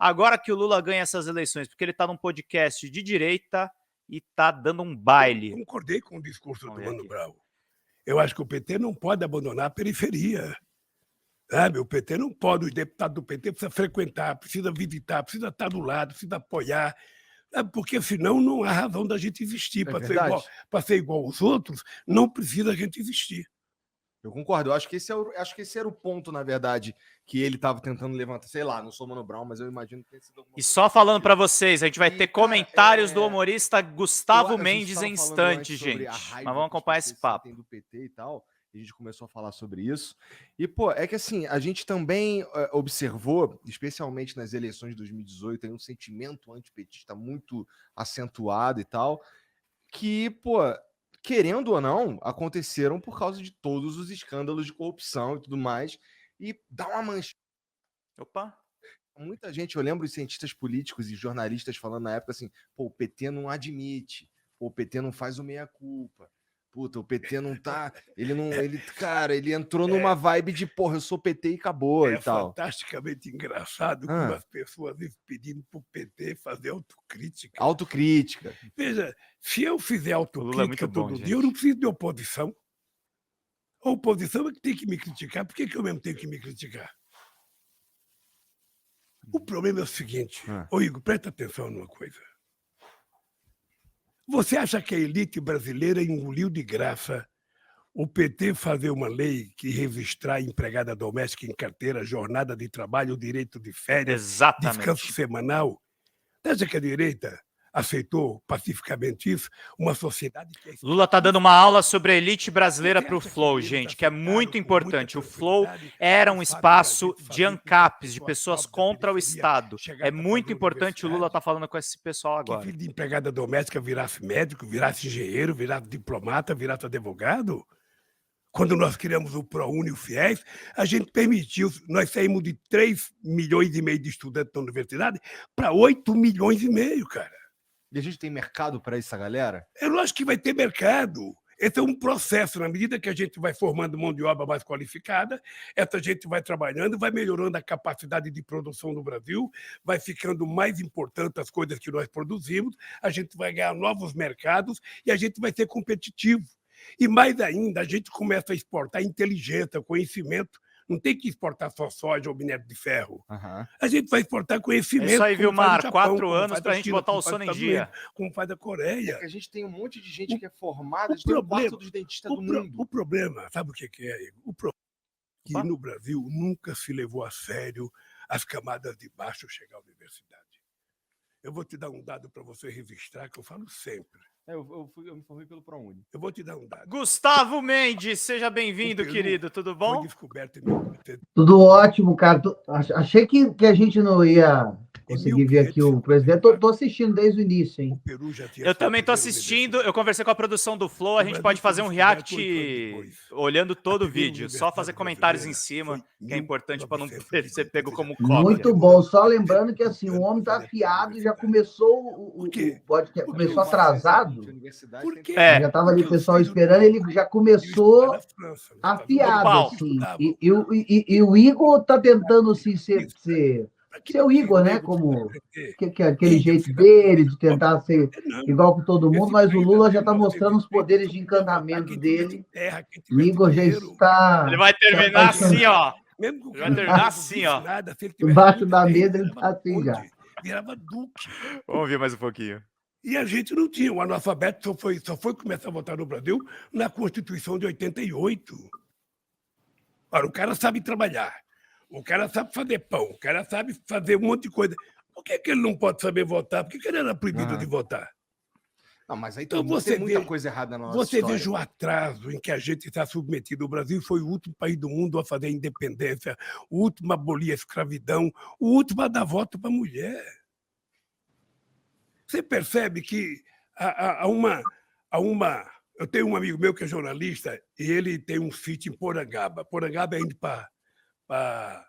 agora que o Lula ganha essas eleições, porque ele está num podcast de direita e está dando um baile. Eu concordei com o discurso do Mano Brown. Eu acho que o PT não pode abandonar a periferia. Sabe? O PT não pode, os deputados do PT precisam frequentar, precisa visitar, precisa estar do lado, precisa apoiar, sabe? Porque senão não há razão da gente existir. Para ser igual aos outros, não precisa a gente existir. Eu concordo, eu acho que esse era o ponto, na verdade, que ele estava tentando levantar. Sei lá, não sou Mano Brown, mas eu imagino que tenha sido alguma coisa. E só falando para vocês, a gente vai ter comentários do humorista Gustavo Mendes em instantes, gente. Mas vamos acompanhar esse papo. Do PT e tal, a gente começou a falar sobre isso. E, pô, é que assim, a gente também observou, especialmente nas eleições de 2018, aí um sentimento antipetista muito acentuado e tal, que, pô, querendo ou não, aconteceram por causa de todos os escândalos de corrupção e tudo mais, e dá uma mancha. Opa! Muita gente, eu lembro de cientistas políticos e jornalistas falando na época assim, pô, o PT não admite, pô, o PT não faz o meia-culpa, puta, o PT não tá, ele entrou numa vibe de, porra, eu sou PT e acabou e tal. É fantasticamente engraçado como as pessoas vivem pedindo pro PT fazer autocrítica. Autocrítica. Veja, se eu fizer autocrítica todo dia, eu não preciso de oposição. A oposição é que tem que me criticar. Por que eu mesmo tenho que me criticar? O problema é o seguinte. Ô Igor, presta atenção numa coisa. Você acha que a elite brasileira engoliu de graça o PT fazer uma lei que registrar empregada doméstica em carteira, jornada de trabalho, direito de férias, descanso semanal? Você acha que a direita aceitou pacificamente isso? Uma sociedade que... Lula está dando uma aula sobre a elite brasileira para o Flow, gente, que é muito importante. O Flow era um espaço de ANCAPs, de pessoas contra o Estado. É muito importante, o Lula está falando com esse pessoal agora. Que filho de empregada doméstica virasse médico, virasse engenheiro, virasse diplomata, virasse advogado? Quando nós criamos o ProUni e o FIES, a gente permitiu, nós saímos de 3,5 milhões de estudantes da universidade para 8,5 milhões, cara. E a gente tem mercado para essa galera? Eu acho que vai ter mercado. Esse é um processo. Na medida que a gente vai formando mão de obra mais qualificada, essa gente vai trabalhando, vai melhorando a capacidade de produção do Brasil, vai ficando mais importante as coisas que nós produzimos, a gente vai ganhar novos mercados e a gente vai ser competitivo. E mais ainda, a gente começa a exportar inteligência, conhecimento. Não tem que exportar só soja ou minério de ferro. A gente vai exportar conhecimento. É isso aí, Vilmar. 4 anos para a gente botar o sono em dia. Como faz a Coreia. É que a gente tem um monte de gente que é formada, a gente tem um quarto dos dentistas do mundo. O problema, sabe o que é, Igor? O problema é que no Brasil nunca se levou a sério as camadas de baixo chegar à universidade. Eu vou te dar um dado para você registrar, que eu falo sempre. Eu me formei pelo ProUni. Eu vou te dar um dado. Gustavo Mendes, seja bem-vindo, querido. Tudo bom? Foi descoberto em... Tudo ótimo, cara. Achei que a gente não ia conseguir ver aqui o presidente. Tô assistindo desde o início, hein? Eu também tô assistindo. Eu conversei com a produção do Flow. A gente pode fazer um react olhando todo o vídeo. Só fazer comentários em cima, que é importante para não ser pego como cópia. Muito bom. Só lembrando que assim, o homem tá afiado e já começou começou atrasado. É. Já tava ali o pessoal esperando, ele já começou afiado, assim. E o Igor tá tentando assim, ser o Igor, né? Como que é aquele jeito dele, de tentar ser igual com todo mundo, mas o Lula já tá mostrando os poderes de encantamento dele. O Igor já está. Ele vai terminar assim, ó. Ele vai terminar assim, ó. Embaixo da mesa ele tá assim já. Virava duque. Vamos ver mais um pouquinho. E a gente não tinha. O analfabeto só foi começar a votar no Brasil na Constituição de 88. Ora, o cara sabe trabalhar, o cara sabe fazer pão, o cara sabe fazer um monte de coisa. Por que ele não pode saber votar? Por que ele era proibido de votar? Não, mas aí então tem muita coisa errada na nossa história. Você veja o atraso em que a gente está submetido. O Brasil foi o último país do mundo a fazer a independência, o último a abolir a escravidão, o último a dar voto para a mulher. Você percebe que há uma... Eu tenho um amigo meu que é jornalista e ele tem um sítio em Porangaba. Porangaba é indo para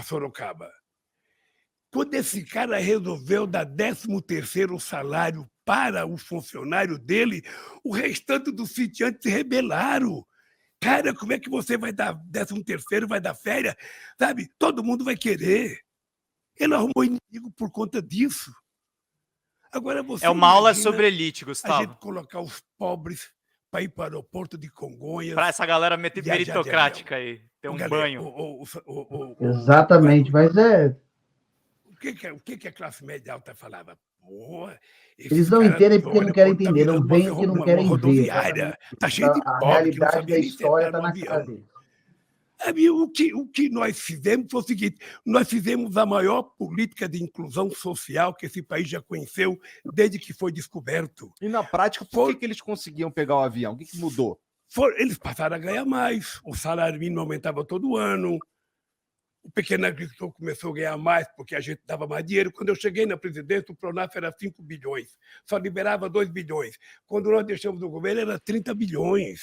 Sorocaba. Quando esse cara resolveu dar 13º salário para o funcionário dele, o restante dos sitiantes se rebelaram. Cara, como é que você vai dar 13º, vai dar férias? Sabe? Todo mundo vai querer. Ele arrumou inimigo por conta disso. Agora você É uma aula imagina sobre elite, a Gustavo. gente colocar os pobres para ir para o aeroporto de Congonhas. Para essa galera viajar de meritocrática avião. aí, ter Ô, um galera, banho. Exatamente, mas O que a classe média alta falava? Porra, eles esses não caras, entendem porque não olha, querem pô, tá entender, não virando veem o que não uma querem ver. rodoviária, tá cheio de A pobre que não realidade sabia da nem história sentar está no na cara avião. deles. Sabe, o que nós fizemos foi o seguinte: nós fizemos a maior política de inclusão social que esse país já conheceu desde que foi descoberto. E na prática, por que eles conseguiam pegar o avião? O que mudou? Eles passaram a ganhar mais, o salário mínimo aumentava todo ano, o pequeno agricultor começou a ganhar mais porque a gente dava mais dinheiro. Quando eu cheguei na presidência, o Pronaf era 5 bilhões, só liberava 2 bilhões. Quando nós deixamos o governo, era 30 bilhões.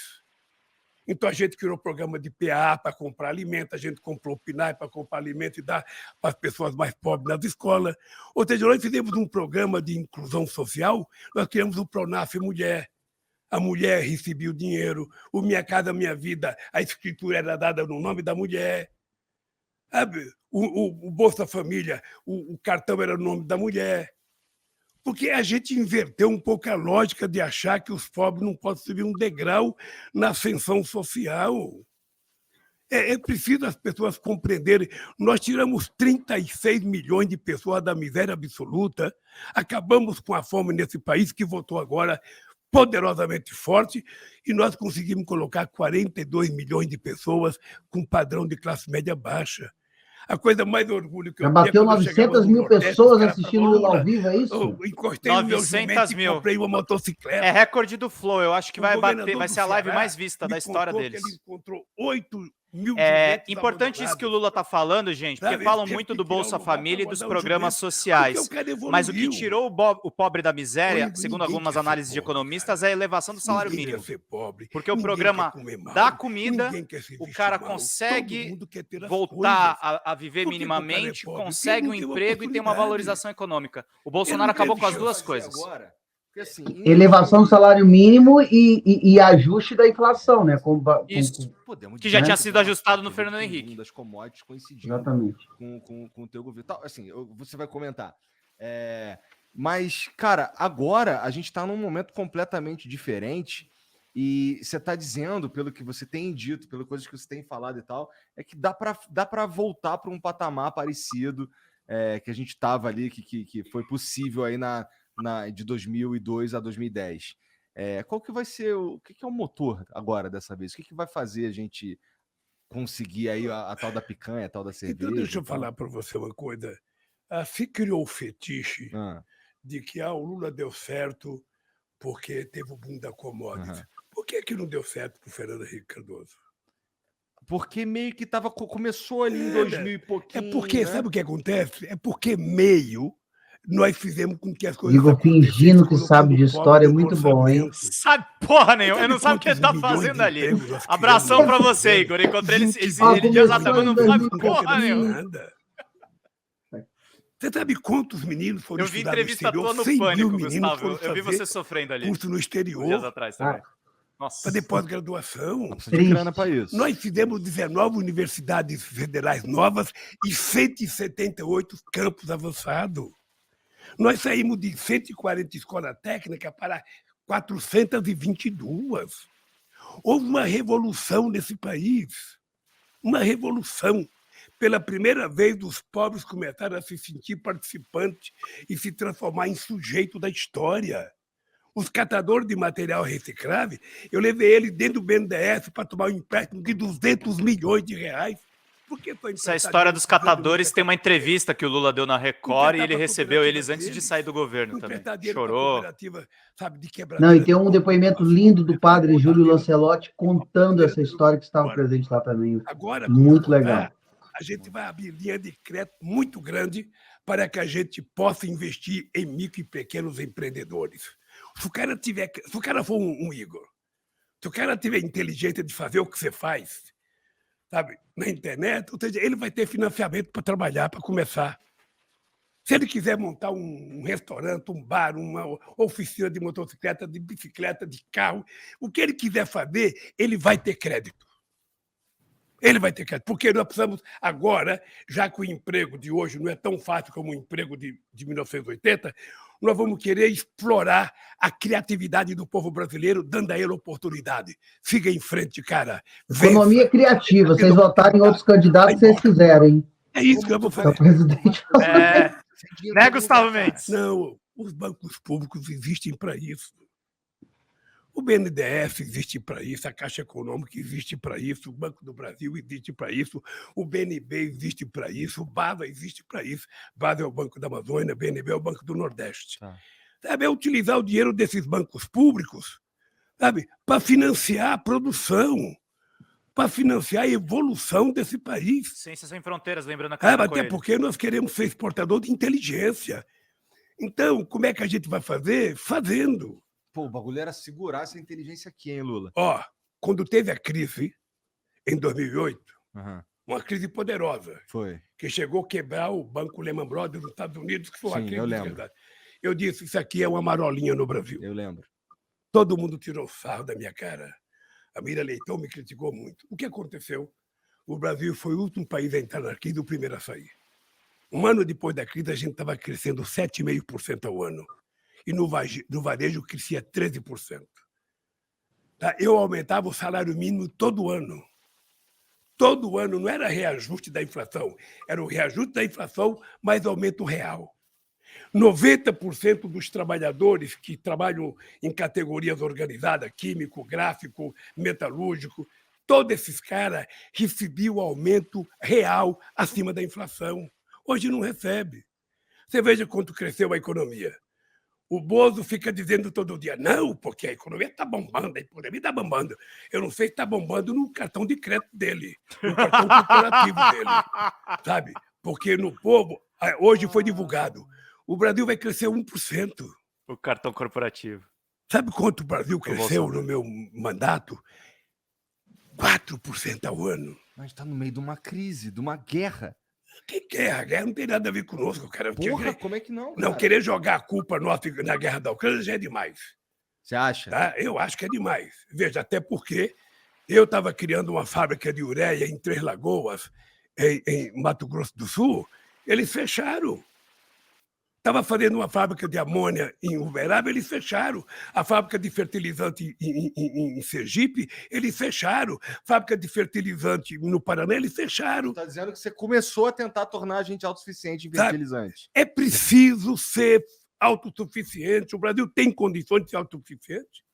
Então, a gente criou programa de PA para comprar alimento, a gente comprou o PNAE para comprar alimento e dar para as pessoas mais pobres nas escolas. Ou seja, nós fizemos um programa de inclusão social, nós criamos o Pronaf Mulher. A mulher recebia o dinheiro, o Minha Casa Minha Vida, a escritura era dada no nome da mulher. Sabe? O Bolsa Família, o cartão era no nome da mulher. Porque a gente inverteu um pouco a lógica de achar que os pobres não podem subir um degrau na ascensão social. É preciso as pessoas compreenderem. Nós tiramos 36 milhões de pessoas da miséria absoluta, acabamos com a fome nesse país, que voltou agora poderosamente forte, e nós conseguimos colocar 42 milhões de pessoas com padrão de classe média baixa. A coisa mais orgulho que Já eu bateu quando eu chegava 900 no mil Nordeste, pessoas os caras assistindo falavam, o ao Lula, vivo, é isso? eu encostei no meu 900 jumento e mil. comprei uma motocicleta. É recorde do Flow, eu acho que O vai bater, governador vai do ser a live Ceará mais vista me da história contou que deles. ele encontrou 8 mil É jumentos importante isso que o abandonados. Lula tá falando, gente, porque Sabe, falam teve muito que do criar um Bolsa lugar pra Família e dos guardar os programas jumentos, sociais. porque o cara Mas o que evoluiu. tirou o pobre da miséria, Olha, segundo ninguém algumas quer ser análises de pobre, economistas, cara. é a elevação do salário Ninguém mínimo. quer ser pobre, Porque o ninguém programa quer comer mal, da comida, ninguém quer se o vestir cara mal, consegue todo mundo quer ter as voltar coisas. a viver Por que que o cara é minimamente, pobre? Porque consegue um não tem uma emprego e tem uma oportunidade. valorização econômica. O Ele Bolsonaro não acabou teve com as chance. duas coisas. Agora, porque, assim, Elevação do salário mínimo e ajuste da inflação, né? Isso. podemos Que já dizer tinha que sido uma ajustado no parte Fernando do Henrique. das commodities coincidindo Exatamente. com o teu governo. Tal, assim, você vai comentar. Mas, cara, agora a gente está num momento completamente diferente e você está dizendo, pelo que você tem dito, pelas coisas que você tem falado e tal, é que dá para voltar para um patamar parecido que a gente estava ali, que foi possível aí de 2002 a 2010. Qual que vai ser o que é o motor agora dessa vez? O que vai fazer a gente conseguir aí a tal da picanha, a tal da cerveja? Então, deixa eu falar para você uma coisa. Se criou o fetiche de que o Lula deu certo porque teve o boom da commodities. Por que não deu certo para o Fernando Henrique Cardoso? Porque meio que começou ali em 2000 e pouquinho. Porque, né? sabe o que acontece? É porque meio nós fizemos com que as coisas Igor fingindo que sabe de história é muito bom, hein? Sabe porra nenhuma, eu não sabe o que ele tá fazendo ali. Abração pra você, Igor. Encontrei ele dias atrás, mas não sabe porra nenhuma. Você sabe quantos meninos foram estudar no exterior? Eu vi entrevista tua no 100 Pânico, mil meninos Gustavo. Eu vi você sofrendo ali. Curso no exterior. Dias atrás também. Nossa. Fazer pós-graduação. Precisa de grana para isso. Nós fizemos 19 universidades federais novas e 178 campos avançados. Nós saímos de 140 escolas técnicas para 422. Houve uma revolução nesse país. Uma revolução. Pela primeira vez, os pobres começaram a se sentir participantes e se transformar em sujeito da história. Os catadores de material reciclável, eu levei eles dentro do BNDES para tomar um empréstimo de 200 milhões de reais. Por que foi essa história dos catadores tem uma entrevista que o Lula deu na Record e ele recebeu eles antes de sair do governo também. Chorou. Não, e tem um depoimento lindo do padre Júlio Lancelotti contando essa história que estava presente lá também. Muito legal. A gente vai abrir linha de crédito muito grande para que a gente possa investir em micro e pequenos empreendedores. Se o cara for um Igor, se o cara tiver inteligência de fazer o que você faz, sabe, na internet, ou seja, ele vai ter financiamento para trabalhar, para começar. Se ele quiser montar um restaurante, um bar, uma oficina de motocicleta, de bicicleta, de carro, o que ele quiser fazer, ele vai ter crédito. Ele vai ter crédito. Porque nós precisamos, agora, já que o emprego de hoje não é tão fácil como o emprego de 1980, nós vamos querer explorar a criatividade do povo brasileiro, dando a ele oportunidade. Siga em frente, cara. Economia criativa. Vocês votarem em outros candidatos, vocês quiserem. É isso que eu vou fazer. O presidente... Né, Gustavo Mendes? Não, os bancos públicos existem para isso. O BNDES existe para isso, a Caixa Econômica existe para isso, o Banco do Brasil existe para isso, o BNB existe para isso, o BASA existe para isso. BASA é o Banco da Amazônia, o BNB é o Banco do Nordeste. Sabe, é utilizar o dinheiro desses bancos públicos, sabe, para financiar a produção, para financiar a evolução desse país. Ciências Sem Fronteiras, lembrando a Carla Até Coelho. porque nós queremos ser exportador de inteligência. Então, como é que a gente vai fazer? Fazendo. Pô, o bagulho era segurar essa inteligência aqui, hein, Lula? Ó, quando teve a crise, em 2008, uma crise poderosa, foi, que chegou a quebrar o Banco Lehman Brothers dos Estados Unidos, que foi uma Sim, crise eu de lembro. verdade. Eu disse, isso aqui é uma marolinha no Brasil. Eu lembro. Todo mundo tirou sarro da minha cara. A Mira Leitão me criticou muito. O que aconteceu? O Brasil foi o último país a entrar na crise e o primeiro a sair. Um ano depois da crise, a gente estava crescendo 7,5% ao ano. E no varejo crescia 13%. Tá? Eu aumentava o salário mínimo todo ano. Todo ano, não era reajuste da inflação, era o reajuste da inflação mais aumento real. 90% dos trabalhadores que trabalham em categorias organizadas, químico, gráfico, metalúrgico, todos esses caras recebiam aumento real acima da inflação. Hoje não recebe. Você veja quanto cresceu a economia. O Bozo fica dizendo todo dia, não, porque a economia está bombando, a economia está bombando. Eu não sei se está bombando no cartão de crédito dele, no cartão corporativo dele, sabe? Porque no povo, hoje foi divulgado, o Brasil vai crescer 1%. O cartão corporativo. Sabe quanto o Brasil cresceu no meu mandato? 4% ao ano. A gente está no meio de uma crise, de uma guerra. Que guerra? A guerra não tem nada a ver conosco, cara. Porra, como é que não? Não, querer jogar a culpa nossa na guerra da Ucrânia já é demais. Você acha? Tá? Eu acho que é demais. Veja, até porque eu estava criando uma fábrica de ureia em Três Lagoas, em Mato Grosso do Sul, eles fecharam. Estava fazendo uma fábrica de amônia em Uberaba, eles fecharam. A fábrica de fertilizante em Sergipe, eles fecharam. Fábrica de fertilizante no Paraná, eles fecharam. Está dizendo que você começou a tentar tornar a gente autossuficiente em fertilizante. É preciso ser autossuficiente. O Brasil tem condições de ser autossuficiente.